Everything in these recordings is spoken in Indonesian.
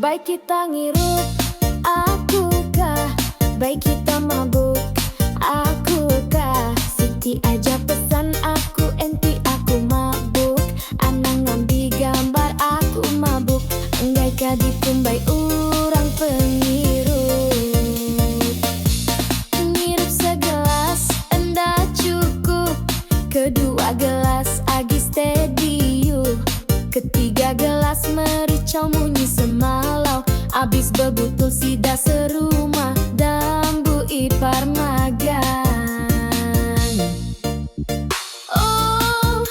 Baik kita ngirup, aku kah? Baik kita mabuk, aku kah? Siti aja pesan aku, enti aku mabuk. Anang ngambil gambar aku mabuk. Enggai kah ditumbai urang pengirup. Ngirup segelas enda cukup, kedua gelas agis tediu, ketiga gelas mericau munyi semalau. Abis bebutul sida serumah dambu ipar magang. Oh,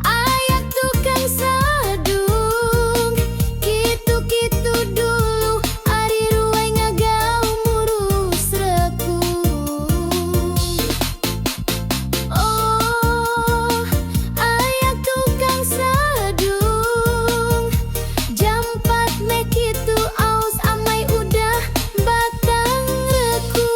ayah tukang sadung, kitu-kitu dulu ari ruai ngagaum urus rekung. Oh, ayah tukang sadung, jam 4 me kitu aus amai udah batang rekung.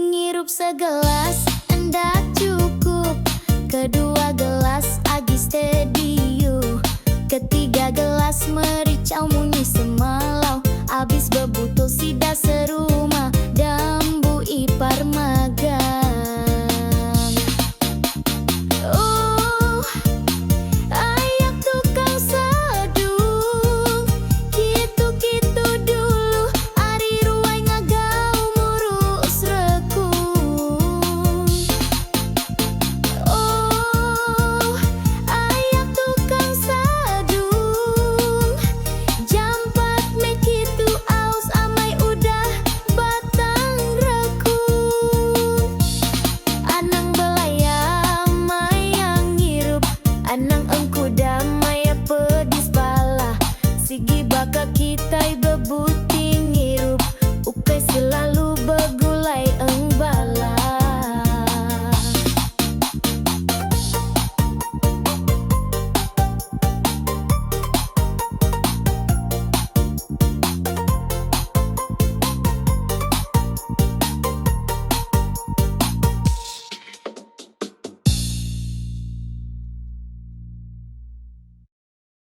Ngirup segelas enda cukup, kedua gelas agis tediu, ketiga gelas mericau munyi